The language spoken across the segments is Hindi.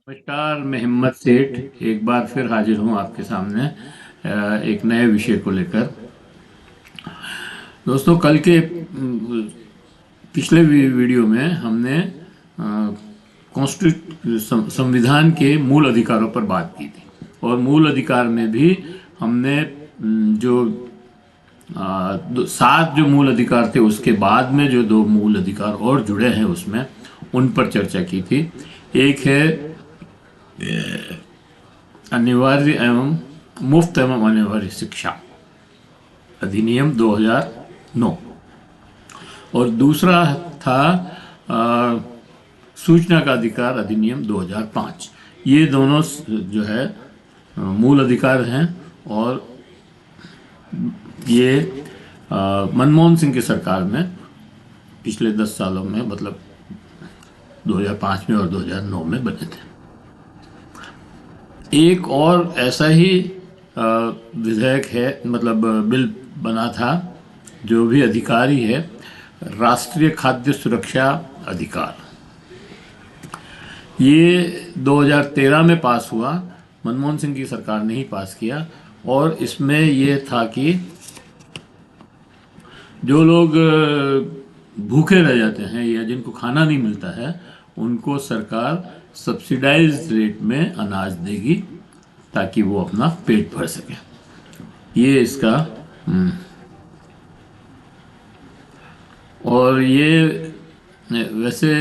नमस्कार, मैं हिम्मत सेठ एक बार फिर हाजिर हूँ आपके सामने एक नए विषय को लेकर। दोस्तों, कल के पिछले वीडियो में हमने संविधान के मूल अधिकारों पर बात की थी और मूल अधिकार में भी हमने जो 7 जो मूल अधिकार थे उसके बाद में जो 2 मूल अधिकार और जुड़े हैं उसमें उन पर चर्चा की थी। एक है अनिवार्य एवं मुफ्त एवं अनिवार्य शिक्षा अधिनियम 2009 और दूसरा था सूचना का अधिकार अधिनियम 2005। ये दोनों जो है मूल अधिकार हैं और ये मनमोहन सिंह की सरकार में पिछले 10 सालों में मतलब 2005 में और 2009 में बने थे। एक और ऐसा ही विधेयक है, मतलब बिल बना था जो भी अधिकारी है, राष्ट्रीय खाद्य सुरक्षा अधिकार। ये 2013 में पास हुआ, मनमोहन सिंह की सरकार ने ही पास किया और इसमें ये था कि जो लोग भूखे रह जाते हैं या जिनको खाना नहीं मिलता है उनको सरकार सब्सिडाइज्ड रेट में अनाज देगी ताकि वो अपना पेट भर सके। ये इसका और ये वैसे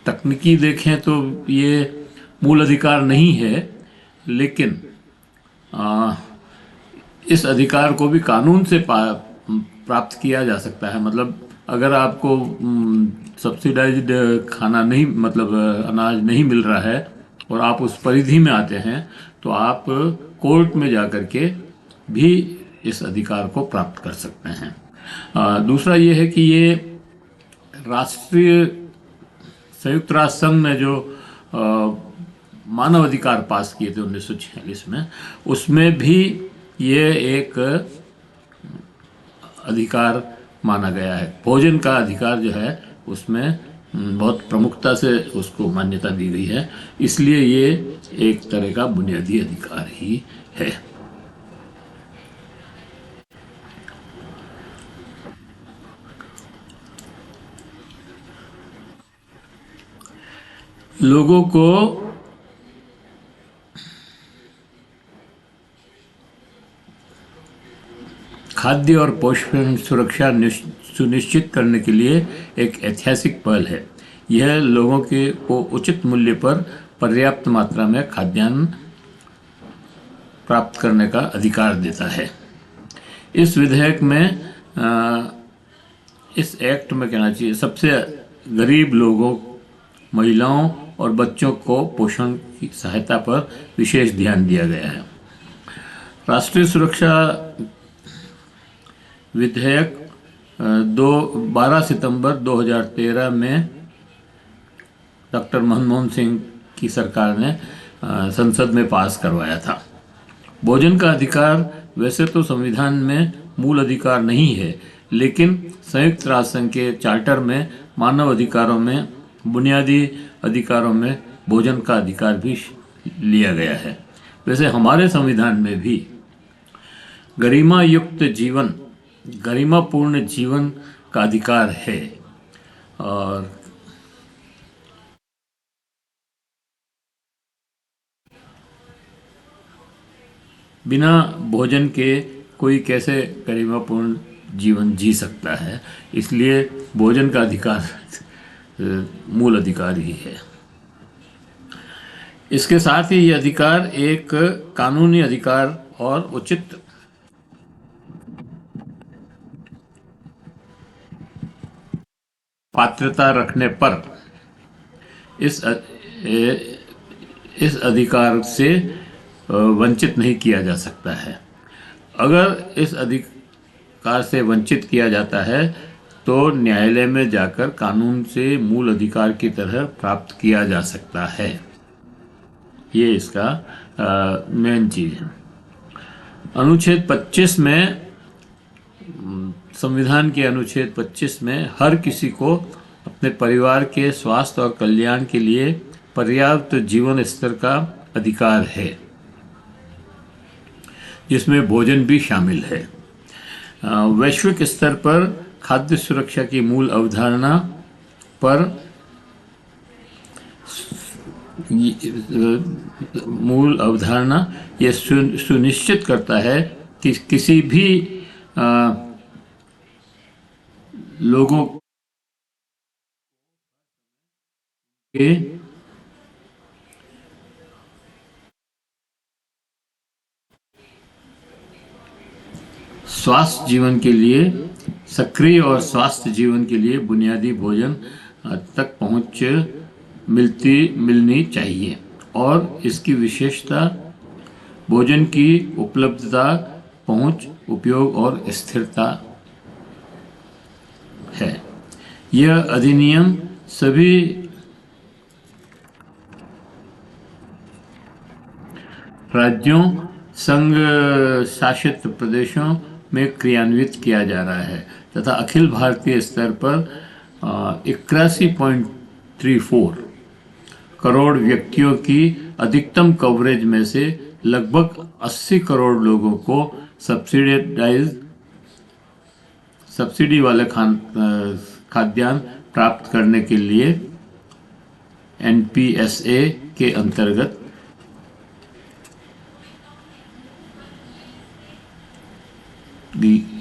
तकनीकी देखें तो ये मूल अधिकार नहीं है, लेकिन इस अधिकार को भी कानून से प्राप्त किया जा सकता है। मतलब अगर आपको सब्सिडाइज्ड खाना नहीं, मतलब अनाज नहीं मिल रहा है और आप उस परिधि में आते हैं तो आप कोर्ट में जाकर के भी इस अधिकार को प्राप्त कर सकते हैं। दूसरा ये है कि ये राष्ट्रीय संयुक्त राष्ट्र संघ ने जो मानव अधिकार पास किए थे 1946 में, उसमें भी ये एक अधिकार माना गया है। भोजन का अधिकार जो है उसमें बहुत प्रमुखता से उसको मान्यता दी गई है, इसलिए ये एक तरह का बुनियादी अधिकार ही है। लोगों को खाद्य और पोषण सुरक्षा सुनिश्चित करने के लिए एक ऐतिहासिक पहल है। यह लोगों को उचित मूल्य पर पर्याप्त मात्रा में खाद्यान्न प्राप्त करने का अधिकार देता है। इस विधेयक में इस एक्ट में कहना चाहिए सबसे गरीब लोगों, महिलाओं और बच्चों को पोषण की सहायता पर विशेष ध्यान दिया गया है। राष्ट्रीय सुरक्षा विधेयक 12 सितंबर 2013 में डॉक्टर मनमोहन सिंह की सरकार ने संसद में पास करवाया था। भोजन का अधिकार वैसे तो संविधान में मूल अधिकार नहीं है, लेकिन संयुक्त राष्ट्र संघ के चार्टर में मानव अधिकारों में, बुनियादी अधिकारों में भोजन का अधिकार भी लिया गया है। वैसे हमारे संविधान में भी गरिमा युक्त जीवन, गरिमापूर्ण जीवन का अधिकार है और बिना भोजन के कोई कैसे गरिमापूर्ण जीवन जी सकता है, इसलिए भोजन का अधिकार मूल अधिकार ही है। इसके साथ ही ये अधिकार एक कानूनी अधिकार और उचित पात्रता रखने पर इस अधिकार से वंचित नहीं किया जा सकता है। अगर इस अधिकार से वंचित किया जाता है तो न्यायालय में जाकर कानून से मूल अधिकार की तरह प्राप्त किया जा सकता है। ये इसका मेन चीज़ है। अनुच्छेद 25 में, संविधान के अनुच्छेद 25 में हर किसी को अपने परिवार के स्वास्थ्य और कल्याण के लिए पर्याप्त जीवन स्तर का अधिकार है, जिसमें भोजन भी शामिल है। वैश्विक स्तर पर खाद्य सुरक्षा की मूल अवधारणा पर यह सुनिश्चित करता है कि किसी भी लोगों के स्वास्थ्य जीवन के लिए सक्रिय और स्वास्थ्य जीवन के लिए बुनियादी भोजन तक पहुंच मिलनी चाहिए, और इसकी विशेषता भोजन की उपलब्धता, पहुंच, उपयोग और स्थिरता है। यह अधिनियम सभी राज्यों, संघ शासित प्रदेशों में क्रियान्वित किया जा रहा है तथा अखिल भारतीय स्तर पर 81.34 करोड़ व्यक्तियों की अधिकतम कवरेज में से लगभग 80 करोड़ लोगों को सब्सिडी वाले खाद्यान्न प्राप्त करने के लिए NPSA के अंतर्गत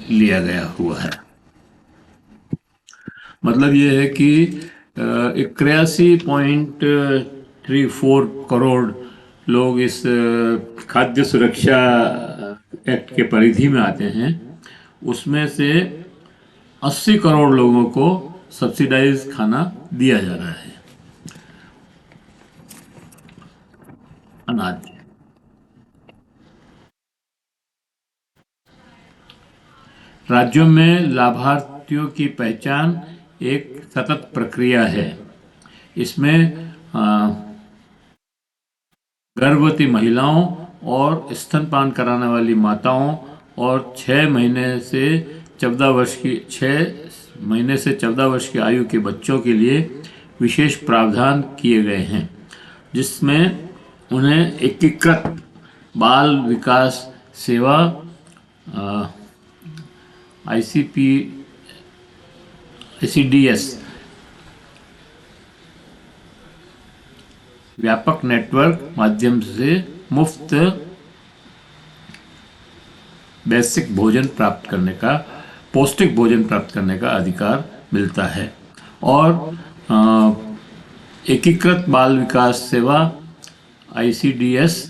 लिया गया हुआ है। मतलब ये है कि 81.34 करोड़ लोग इस खाद्य सुरक्षा एक्ट के परिधि में आते हैं। उसमें से 80 करोड़ लोगों को सब्सिडाइज खाना दिया जा रहा है, अनाज। राज्यों में लाभार्थियों की पहचान एक सतत प्रक्रिया है। इसमें गर्भवती महिलाओं और स्तनपान कराने वाली माताओं और 6 महीने से 14 वर्ष की आयु के बच्चों के लिए विशेष प्रावधान किए गए हैं, जिसमें उन्हें एकीकृत बाल विकास सेवा ICDS व्यापक नेटवर्क माध्यम से मुफ्त बेसिक भोजन प्राप्त करने का, पौष्टिक भोजन प्राप्त करने का अधिकार मिलता है। और एकीकृत बाल विकास सेवा ICDS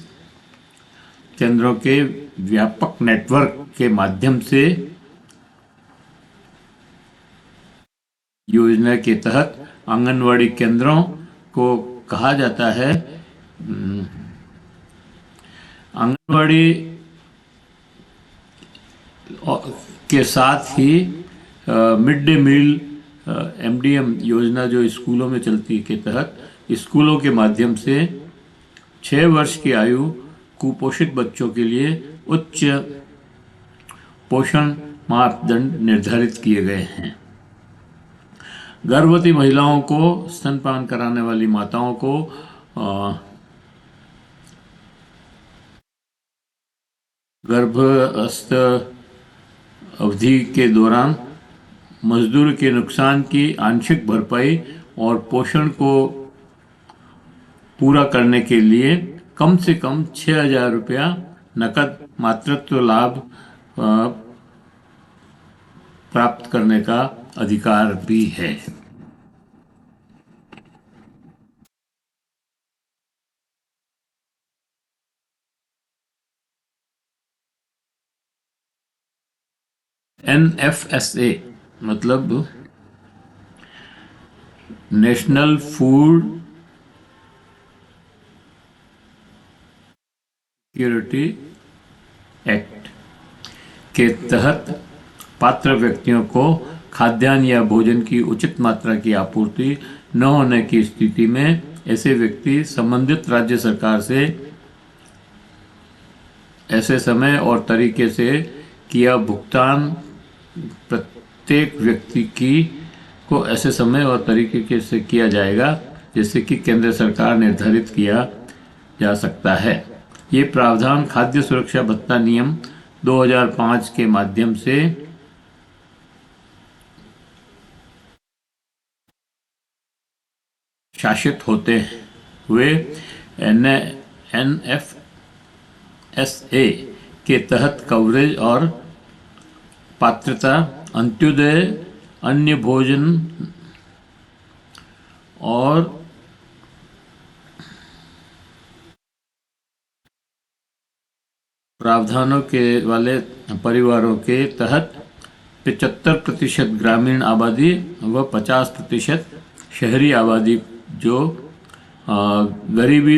केंद्रों के व्यापक नेटवर्क के माध्यम से योजना के तहत आंगनवाड़ी केंद्रों को कहा जाता है। आंगनवाड़ी के साथ ही मिड डे मील MDM योजना जो स्कूलों में चलती के तहत स्कूलों के माध्यम से 6 वर्ष की आयु कुपोषित बच्चों के लिए उच्च पोषण मापदंड निर्धारित किए गए हैं। गर्भवती महिलाओं को, स्तनपान कराने वाली माताओं को गर्भस्थ अवधि के दौरान मजदूर के नुकसान की आंशिक भरपाई और पोषण को पूरा करने के लिए कम से कम 6,000 रुपया नकद मातृत्व लाभ प्राप्त करने का अधिकार भी है। NFSA मतलब नेशनल फूड सिक्योरिटी एक्ट के तहत पात्र व्यक्तियों को खाद्यान्न या भोजन की उचित मात्रा की आपूर्ति न होने की स्थिति में ऐसे व्यक्ति संबंधित राज्य सरकार से ऐसे समय और तरीके से किया भुगतान प्रत्येक व्यक्ति को ऐसे समय और तरीके से किया जाएगा जैसे कि केंद्र सरकार निर्धारित किया जा सकता है। ये प्रावधान खाद्य सुरक्षा भत्ता नियम 2005 के माध्यम से शासित होते हुए NFSA के तहत कवरेज और पात्रता, अंत्योदय, अन्य भोजन और प्रावधानों के वाले परिवारों के तहत 75% ग्रामीण आबादी व 50% शहरी आबादी जो गरीबी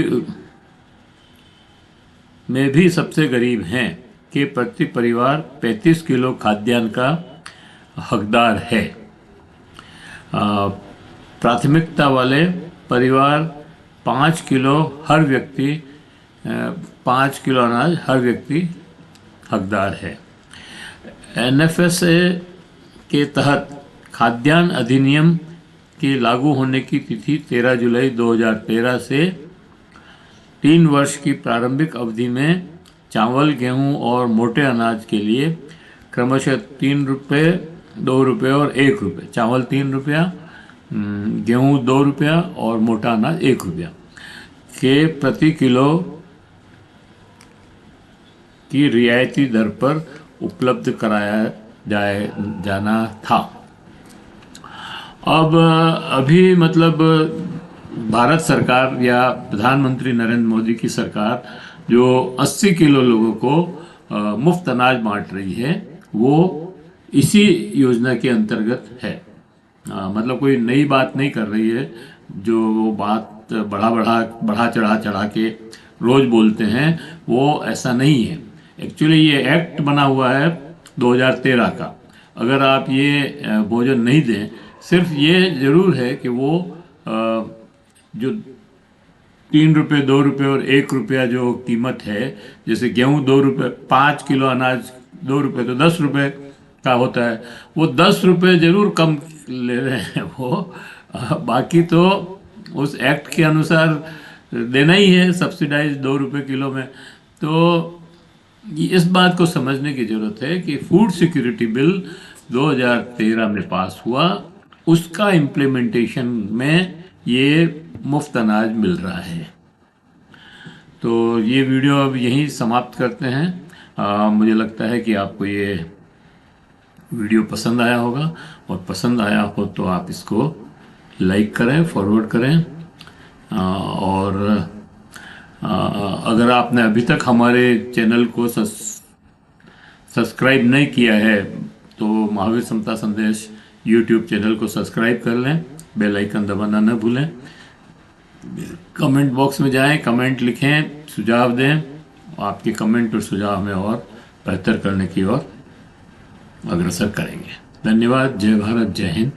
में भी सबसे गरीब हैं के प्रति परिवार 35 किलो खाद्यान्न का हकदार है। प्राथमिकता वाले परिवार 5 किलो हर व्यक्ति 5 किलो अनाज हर व्यक्ति हकदार है। NFSA के तहत खाद्यान्न अधिनियम के लागू होने की तिथि 13 जुलाई 2013 से 3 वर्ष की प्रारंभिक अवधि में चावल, गेहूं और मोटे अनाज के लिए क्रमशः 3 रुपये, 2 रुपये और 1 रुपये, चावल 3 रुपया, गेहूं 2 रुपया और मोटा अनाज 1 रुपया के प्रति किलो की रियायती दर पर उपलब्ध कराया जाना था। अब अभी मतलब भारत सरकार या प्रधानमंत्री नरेंद्र मोदी की सरकार जो 80 किलो लोगों को मुफ्त अनाज बांट रही है वो इसी योजना के अंतर्गत है। मतलब कोई नई बात नहीं कर रही है, जो वो बात बढ़ा चढ़ा के रोज बोलते हैं वो ऐसा नहीं है। एक्चुअली ये एक्ट बना हुआ है 2013 का। अगर आप ये भोजन नहीं दें, सिर्फ ये ज़रूर है कि वो जो 3 रुपये, 2 रुपये और 1 रुपया जो कीमत है, जैसे गेहूं 2 रुपये, 5 किलो अनाज 2 रुपये तो 10 रुपये का होता है, वो 10 रुपये ज़रूर कम ले रहे हैं वो। बाकी तो उस एक्ट के अनुसार देना ही है, सब्सिडाइज 2 रुपये किलो में। तो इस बात को समझने की ज़रूरत है कि फूड सिक्योरिटी बिल 2013 में पास हुआ, उसका इम्प्लीमेंटेशन में ये मुफ्त अनाज मिल रहा है। तो ये वीडियो अब यहीं समाप्त करते हैं। मुझे लगता है कि आपको ये वीडियो पसंद आया होगा, और पसंद आया हो तो आप इसको लाइक करें, फॉरवर्ड करें, और अगर आपने अभी तक हमारे चैनल को सब्सक्राइब नहीं किया है तो महावीर समता संदेश यूट्यूब चैनल को सब्सक्राइब कर लें, बेल आइकन दबाना न भूलें। कमेंट बॉक्स में जाएं, कमेंट लिखें, सुझाव दें। आपके कमेंट और सुझाव हमें और बेहतर करने की ओर अग्रसर करेंगे। धन्यवाद। जय भारत, जय हिंद।